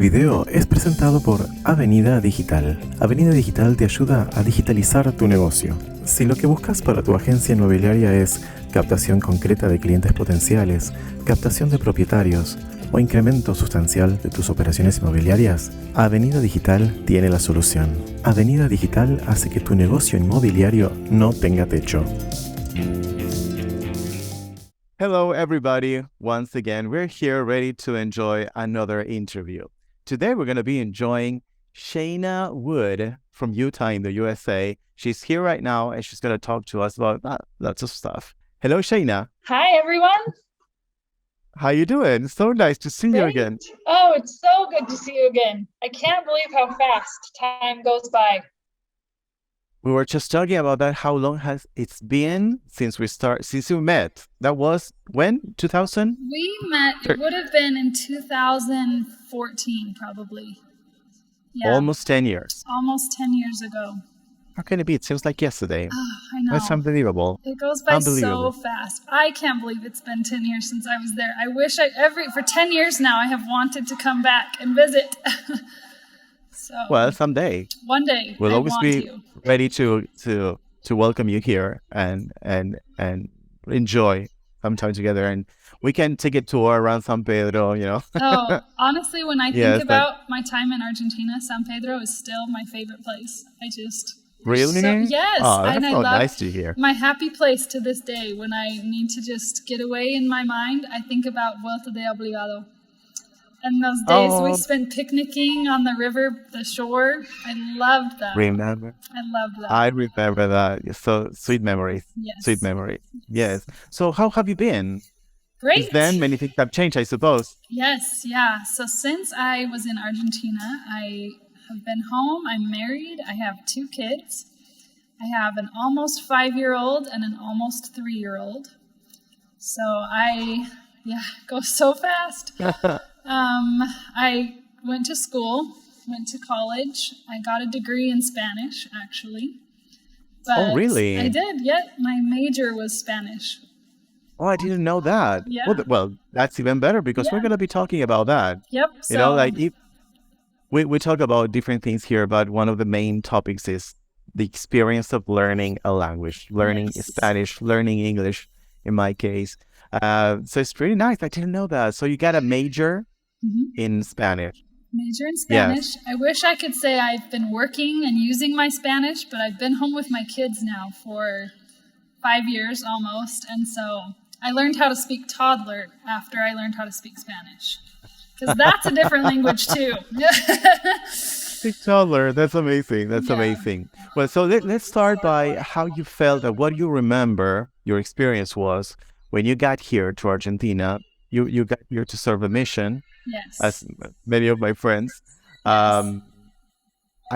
video es presentado por Avenida Digital. Avenida Digital te ayuda a digitalizar tu negocio. Si lo que buscas para tu agencia inmobiliaria es captación concreta de clientes potenciales, captación de propietarios o incremento sustancial de tus operaciones inmobiliarias, Avenida Digital tiene la solución. Avenida Digital hace que tu negocio inmobiliario no tenga techo. Hello, everybody. Once again, we're here ready to enjoy another interview. Today, we're going to be enjoying Shayna Wood from Utah in the USA. She's here right now, and she's going to talk to us about lots of stuff. Hello, Shayna. Hi, everyone. How you doing? So nice to see you again. Oh, it's so good to see you again. I can't believe how fast time goes by. We were just talking about that. How long has it been since we met? That was when? 2000? We met, it would have been in 2014, probably. Yeah. Almost 10 years. Almost 10 years ago. How can it be? It seems like yesterday. Oh, I know. That's unbelievable. It goes by so fast. I can't believe it's been 10 years since I was there. I wish for 10 years now, I have wanted to come back and visit. So, well, someday. One day. We'll always be ready to welcome you here and enjoy some time together, and we can take a tour around San Pedro, you know. Oh, honestly, when I think about my time in Argentina, San Pedro is still my favorite place. Really? Yes. Oh, that's so nice to hear. My happy place to this day. When I need to just get away in my mind, I think about Vuelta de Obligado. And those days we spent picnicking on the river, the shore. I loved that. Remember? I loved that. I remember that. So sweet memories. Yes. Sweet memories. Yes. So how have you been? Great. Since then, many things have changed, I suppose. Yes, yeah. So since I was in Argentina, I have been home. I'm married. I have 2 kids. I have an almost 5-year-old and an almost 3-year-old. So it goes so fast. I went to school, went to college. I got a degree in Spanish, actually. But oh, really? I did, yeah. My major was Spanish. Oh, I didn't know that. Yeah. Well, that's even better because we're going to be talking about that. Yep. You know, like we talk about different things here, but one of the main topics is the experience of learning a language, learning Spanish, learning English, in my case. So it's pretty nice. I didn't know that. So you got a major in Spanish. Major in Spanish. Yes. I wish I could say I've been working and using my Spanish, but I've been home with my kids now for 5 years almost. And so I learned how to speak toddler after I learned how to speak Spanish. Because that's a different language too. Speak toddler. That's amazing. That's amazing. Well, so let's start by how you felt and what you remember your experience was when you got here to Argentina. You got here to serve a mission, as many of my friends. And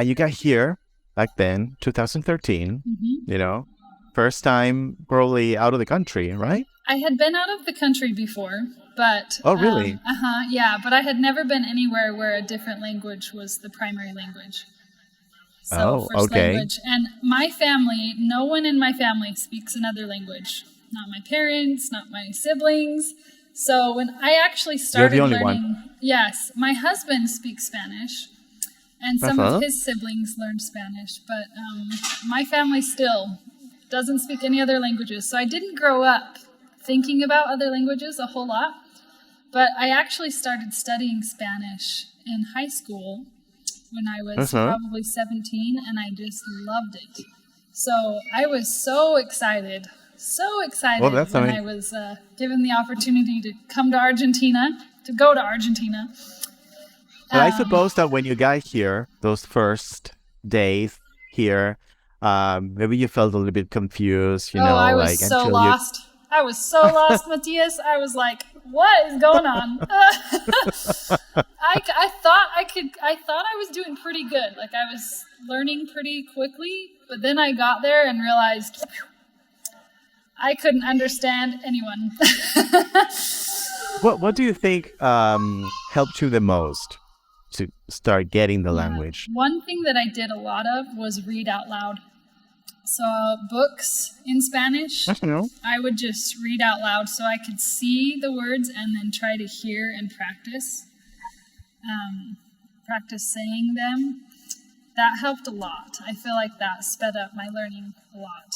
you got here back then, 2013, you know, first time probably out of the country, right? I had been out of the country before, but... Oh, really? Yeah, but I had never been anywhere where a different language was the primary language. So first language. And my family, no one in my family speaks another language. Not my parents, not my siblings. So when I actually started learning... You're the only one. Yes. My husband speaks Spanish, and some of his siblings learned Spanish. But my family still doesn't speak any other languages. So I didn't grow up thinking about other languages a whole lot. But I actually started studying Spanish in high school when I was probably 17, and I just loved it. So I was so excited when I was given the opportunity to come to Argentina, to go to Argentina. But I suppose that when you got here, those first days here, maybe you felt a little bit confused, you know. I was so lost. I was so lost, Matthias. I was like, what is going on? I thought I was doing pretty good. Like I was learning pretty quickly, but then I got there and realized I couldn't understand anyone. What do you think helped you the most to start getting the language? One thing that I did a lot of was read out loud. So books in Spanish, I would just read out loud so I could see the words and then try to hear and practice. practice saying them, that helped a lot. I feel like that sped up my learning a lot.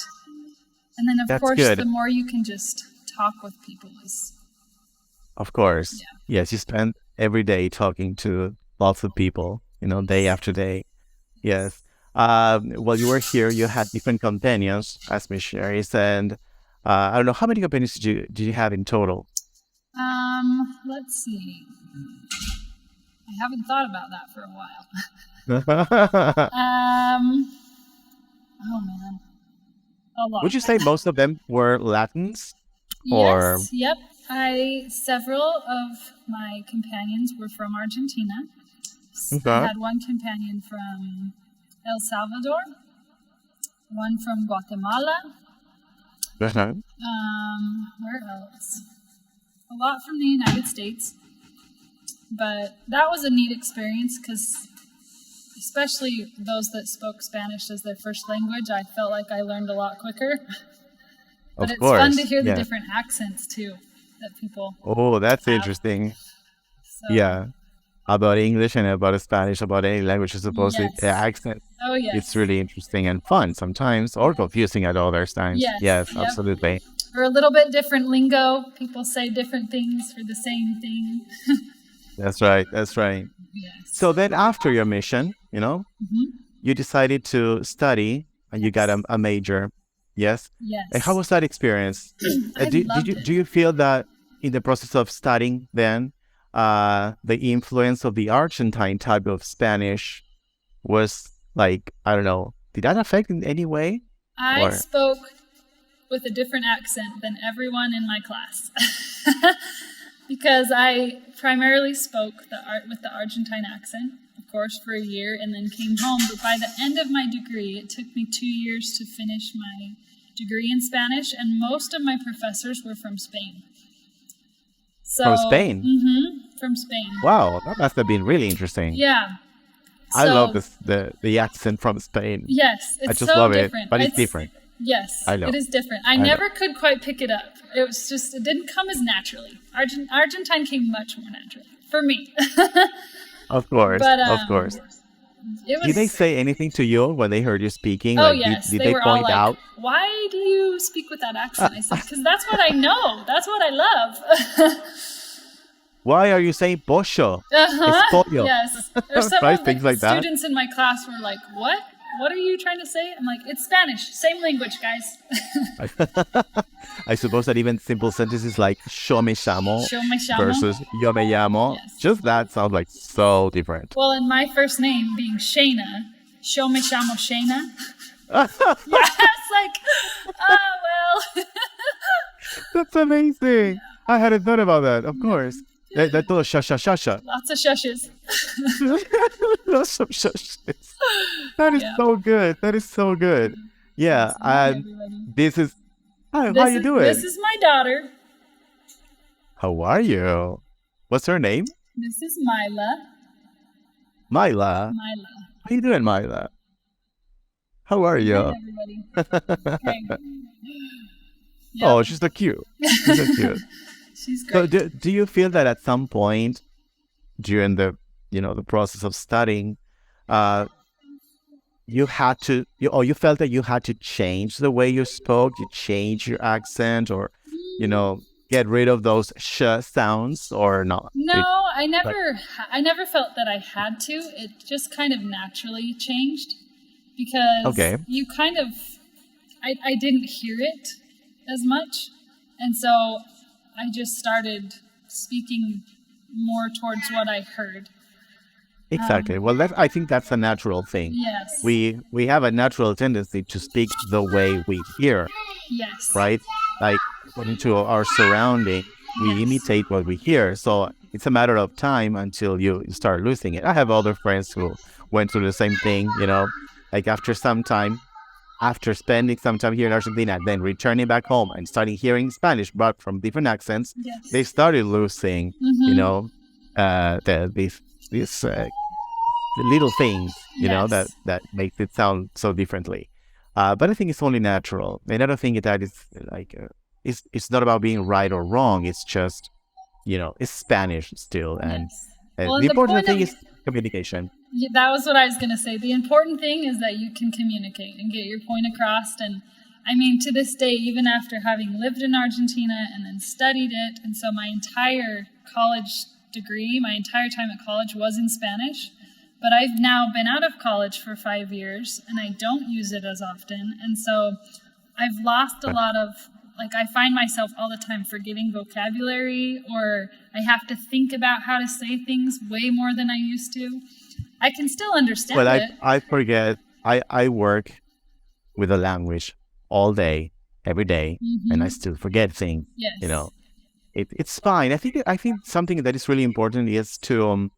And then, of That's course, good. the more you can just talk with people is, Of course. yeah. Yes, you spend every day talking to lots of people, day after day. Yes. While you were here, you had different companions as missionaries, and I don't know how many companions did you have in total? Let's see. I haven't thought about that for a while. Oh man, a lot. Would you say most of them were Latins? Or Yes, yep. Several of my companions were from Argentina. I okay. had one companion from El Salvador, one from Guatemala. Uh-huh. Where else? A lot from the United States. But that was a neat experience because, especially those that spoke Spanish as their first language, I felt like I learned a lot quicker. But Of it's course. fun to hear the Yeah. different accents too that people Oh, that's have. interesting. So, Yeah. About English and about Spanish, about any language, I suppose the yes. accent, Oh, it's yes. really interesting and fun sometimes, or confusing at other times. Yes. Yes, Yep. absolutely. Or a little bit different lingo. People say different things for the same thing. That's right. That's right. Yes. So then after your mission, Mhm. you decided to study and you got a major. Yes. Yes. And how was that experience? I loved it. Do you feel that in the process of studying then, the influence of the Argentine type of Spanish was like, I don't know, did that affect in any way? I Or spoke with a different accent than everyone in my class because I primarily spoke with the Argentine accent, of course, for a year and then came home. But by the end of my degree, it took me 2 years to finish my degree in Spanish, and most of my professors were from Spain. So, from Spain? From Spain. Wow, that must have been really interesting. Yeah. I love So, the accent from Spain. yes, I it's just so love it, different. but it's different. Yes, I know. it is different. I I know. never could quite pick it up. It didn't come as naturally. Argentine came much more naturally for me. Of course, But of course. it Did they was. say anything to you when they heard you speaking? Oh Like, yes, did they they were all point like, out, "Why do you speak with that accent?" I said, "Because that's what I know. That's what I love." why are you saying pollo? It's Uh-huh. pollo. Yes. Or some Right? of Things the like that. students in my class were like, "What? What are you trying to say?" I'm like, "It's Spanish. Same language, guys." I suppose that even simple sentences like yo me llamo Show me llamo. versus yo me llamo, Yes. just that sounds like so different. Well, and my first name being Shayna, show me llamo Shayna. Yeah, it's like, oh, well. That's amazing. I hadn't thought about that, of course. That todo shasha. Lots of shushes. Lots of shushes. That is Yeah. so good. That is so good. Yeah, Hi, and everybody. this is how you doing? This is my daughter. How are you? What's her name? This is Mila. Myla. Mila. How you doing, Myla? How are Hi, you? everybody. Hey. Oh, Yeah, she's so cute. She's so cute. she's So great. do you feel that at some point during the process of studying, you had to you felt that you had to change the way you spoke, you change your accent, or get rid of those sh sounds, or not? No, I Like never felt that I had to. It just kind of naturally changed because okay, you kind of, I didn't hear it as much. And so I just started speaking more towards what I heard. exactly. Well, I think that's a natural thing. Yes. We have a natural tendency to speak the way we hear, Yes. right? Like according to our surrounding, we Yes. imitate what we hear. So it's a matter of time until you start losing it. I have other friends who went through the same thing, like after spending some time here in Argentina, then returning back home and starting hearing Spanish, but from different accents, they Yes. started losing, Mm-hmm. these little things, Yes. that makes it sound so differently. But I think it's only natural, and I don't think that is like it's not about being right or wrong. It's just it's Spanish still, and Yes. Well, the and the important point thing of is communication. That was what I was going to say. The important thing is that you can communicate and get your point across. And I mean, to this day, even after having lived in Argentina and then studied it, and so my entire college degree, my entire time at college was in Spanish. But I've now been out of college for 5 years, and I don't use it as often. And so I've lost a lot of, like, I find myself all the time forgetting vocabulary, or I have to think about how to say things way more than I used to. I can still understand Well, it. I forget. I work with a language all day, every day, and I still forget things. Yes. You know, it's fine. I think something that is really important is to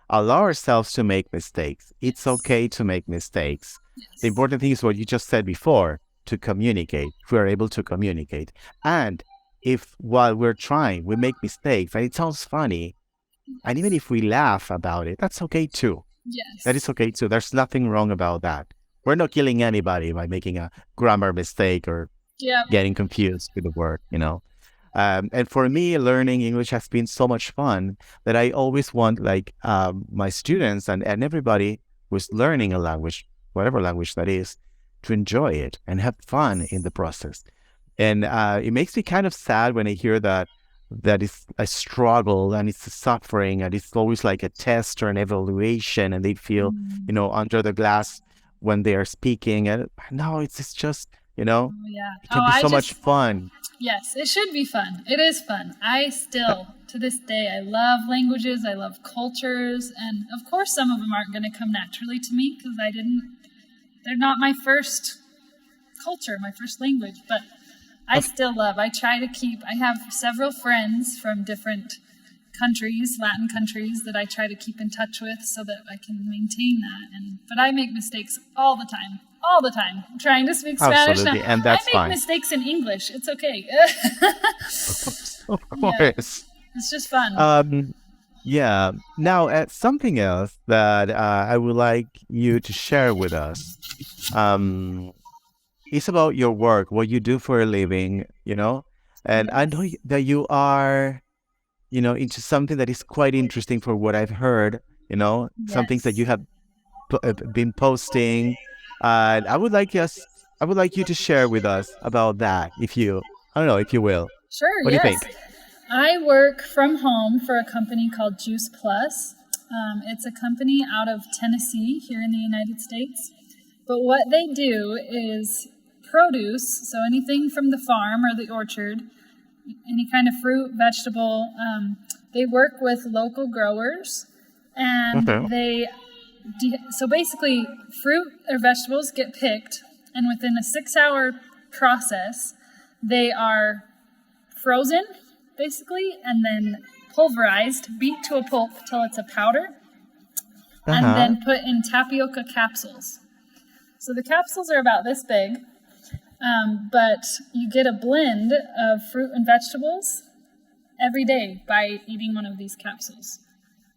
allow ourselves to make mistakes. It's okay to make mistakes. The important thing is what you just said before, to communicate. If we are able to communicate. And if while we're trying, we make mistakes and it sounds funny, and even if we laugh about it, that's okay too. Yes. That is okay too. There's nothing wrong about that. We're not killing anybody by making a grammar mistake or getting confused with the word, you know. And for me, learning English has been so much fun that I always want, like, my students and everybody who's learning a language, whatever language that is, to enjoy it and have fun in the process. And it makes me kind of sad when I hear that it's a struggle and it's a suffering and it's always like a test or an evaluation, and they feel, you know, under the glass when they are speaking. And no, it's just, you know, it can be so much fun. Yes, it should be fun. It is fun. I still, to this day, I love languages. I love cultures. And of course, some of them aren't going to come naturally to me because they're not my first culture, my first language. But I still love, I have several friends from different countries, Latin countries, that I try to keep in touch with so that I can maintain that. But I make mistakes all the time. Trying to speak Spanish. Absolutely, and that's fine. I make mistakes in English. It's okay. Of course. It's just fun. Yeah. Now, something else that I would like you to share with us is about your work, what you do for a living, you know? And I know that you are, you know, into something that is quite interesting for what I've heard, you know, some things that you have been posting. And I would like you to share with us about that, if you will. Sure. What do you think? I work from home for a company called Juice Plus. It's a company out of Tennessee here in the United States. But what they do is produce, so anything from the farm or the orchard, any kind of fruit, vegetable. They work with local growers, and so basically fruit or vegetables get picked, and within a 6-hour process, they are frozen, basically, and then pulverized, beat to a pulp till it's a powder, and then put in tapioca capsules. So the capsules are about this big, but you get a blend of fruit and vegetables every day by eating one of these capsules.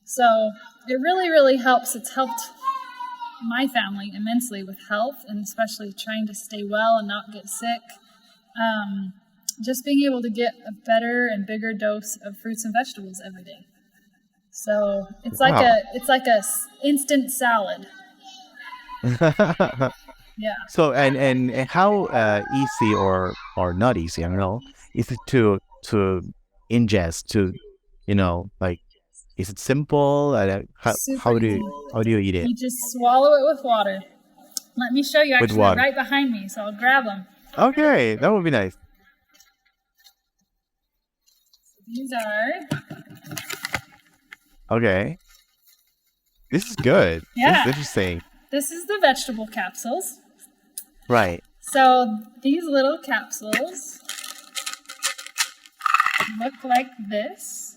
So it really, really helps. It's helped my family immensely with health, and especially trying to stay well and not get sick. Just being able to get a better and bigger dose of fruits and vegetables every day. So it's like a instant salad. Yeah. So and how easy or not easy, I don't know, is it to ingest, to, you know, like, is it simple? How do you eat it? You just swallow it with water. Let me show you. Actually, with water. Right behind me, so I'll grab them. Okay, that would be nice. These are. Okay. This is good. Yeah. This is interesting. This is the vegetable capsules. Right. So these little capsules look like this.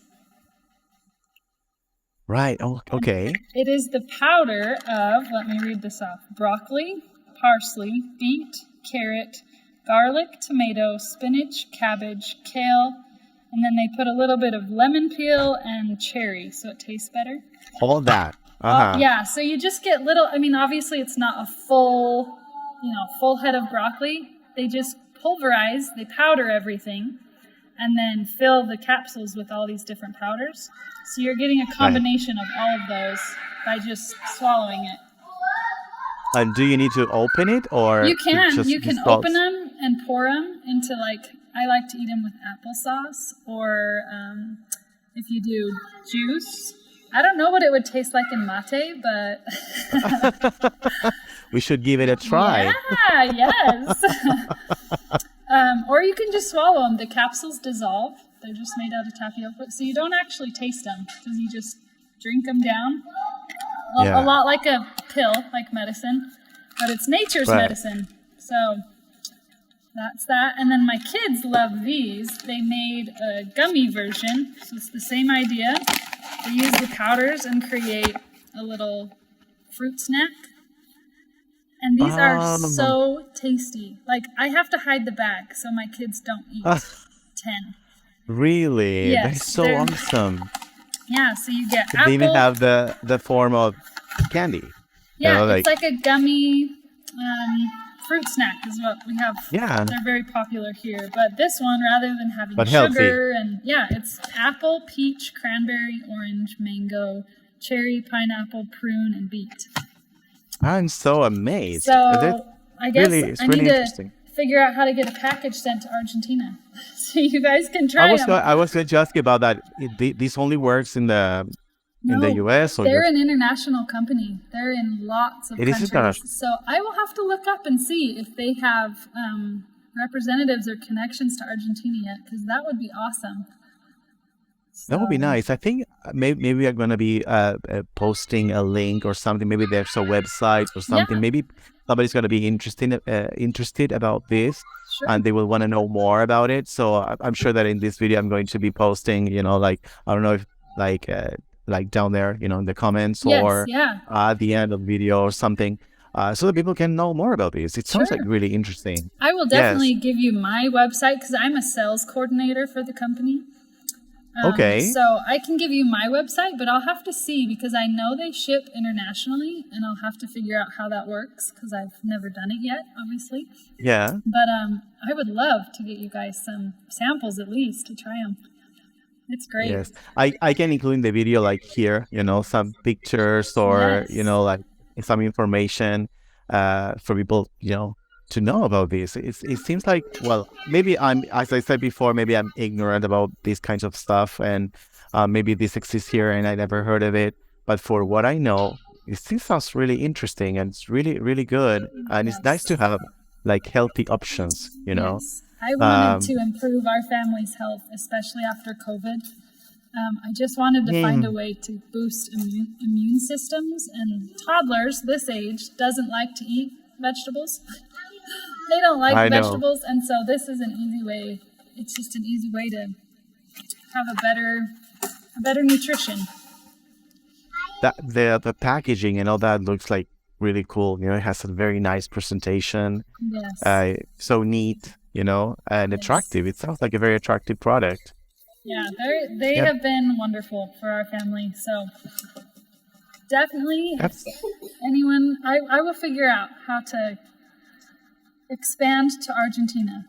Right. Oh, okay. It is the powder of, let me read this off, broccoli, parsley, beet, carrot, garlic, tomato, spinach, cabbage, kale, and then they put a little bit of lemon peel and cherry so it tastes better. All that. Yeah, so you just get little, I mean, obviously it's not a full head of broccoli. They just pulverize, they powder everything, and then fill the capsules with all these different powders. So you're getting a combination of all of those by just swallowing it. And do you need to open it, or You can dissolves? open them and pour them into, like, I like to eat them with applesauce, or if you do juice. I don't know what it would taste like in mate, but We should give it a try. yeah, yes. Or you can just swallow them. The capsules dissolve. They're just made out of tapioca, so you don't actually taste them because you just drink them down. A lot like a pill, like medicine, but it's nature's medicine. So that's that. And then my kids love these. They made a gummy version, so it's the same idea. They use the powders and create a little fruit snack. And these are so tasty. Like, I have to hide the bag so my kids don't eat 10. Really? Yes, That's so they're- awesome. Yeah, so you get They even apple. have the form of candy. Yeah, know, it's like a gummy fruit snack is what we have. Yeah. They're very popular here. But this one, rather than having But healthy. sugar it's apple, peach, cranberry, orange, mango, cherry, pineapple, prune, and beet. I'm so amazed. So I guess it's I really need to interesting. figure out how to get a package sent to Argentina so you guys can try them. I was going to ask you about that. This only works in the US, or they're an international company. They're in lots of It is countries. international. So I will have to look up and see if they have representatives or connections to Argentina yet, because that would be awesome. that would be So, nice. I think maybe I'm going to be posting a link or something. Maybe there's a website or something. Yeah. Maybe somebody's going to be interested about this, Sure. and they will want to know more about it. So I'm sure that in this video I'm going to be posting, like, I don't know if like down there, in the comments, Yes, or yeah. at the end of the video or something, so that people can know more about this. It sounds Sure. like really interesting. I will definitely give you my website because I'm a sales coordinator for the company. Okay. So I can give you my website, but I'll have to see because I know they ship internationally, and I'll have to figure out how that works because I've never done it yet, obviously. Yeah. But I would love to get you guys some samples at least to try them. It's great. Yes, I can include in the video, like here, some pictures, or Yes. like some information for people, to know about this. It seems like, well, maybe as I said before, maybe I'm ignorant about these kinds of stuff, and maybe this exists here and I never heard of it. But for what I know, it still sounds really interesting, and it's really, really good, and it's nice to have like healthy options, Yes. I wanted Um, to improve our family's health, especially after COVID. I just wanted to find a way to boost immune systems, and toddlers this age doesn't like to eat vegetables. They don't like I know. vegetables, and so this is an easy way. It's just an easy way to have a better nutrition. That the packaging and all that looks like really cool. It has a very nice presentation. Yes. So neat, and attractive. It sounds like a very attractive product. Yeah, they Yep. have been wonderful for our family. So definitely, That's anyone, I will figure out how to expand to Argentina.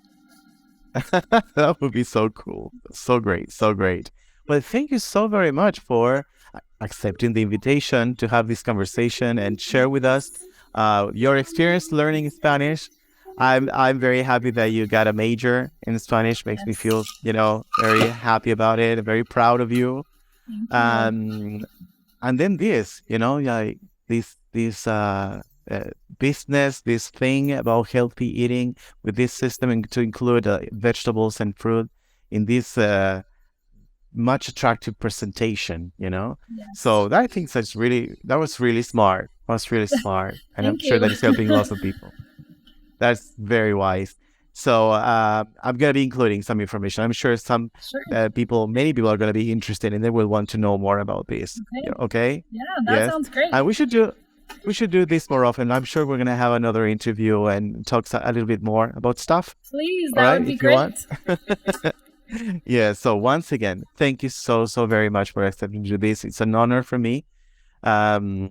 that would be so cool. So great, so great. Well, thank you so very much for accepting the invitation to have this conversation and share with us your experience learning Spanish. I'm very happy that you got a major in Spanish. Makes me feel, very happy about it. Very proud of you. Thank you. And then this, like this business, this thing about healthy eating with this system, and to include vegetables and fruit in this much attractive presentation, Yes. So I think that was really smart. And I'm Thank sure you. that it's helping lots of people. That's very wise. So I'm going to be including some information. I'm sure Sure. many people are going to be interested, and they will want to know more about this. Okay. Okay? Yeah, that Yes. sounds great. And we should do this more often. I'm sure we're going to have another interview and talk a little bit more about stuff. Please, All that right, would be if you great. want. Yeah. So once again, thank you so very much for accepting to do this. It's an honor for me, and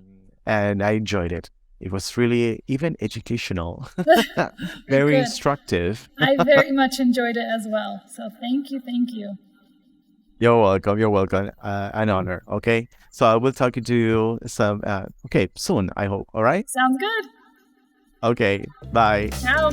I enjoyed it. It was really even educational, very Good. instructive. I very much enjoyed it as well. So thank you. You're welcome. You're welcome. An honor. Okay. So I will talk to you soon, I hope. All right. Sounds good. Okay. Bye. Ciao.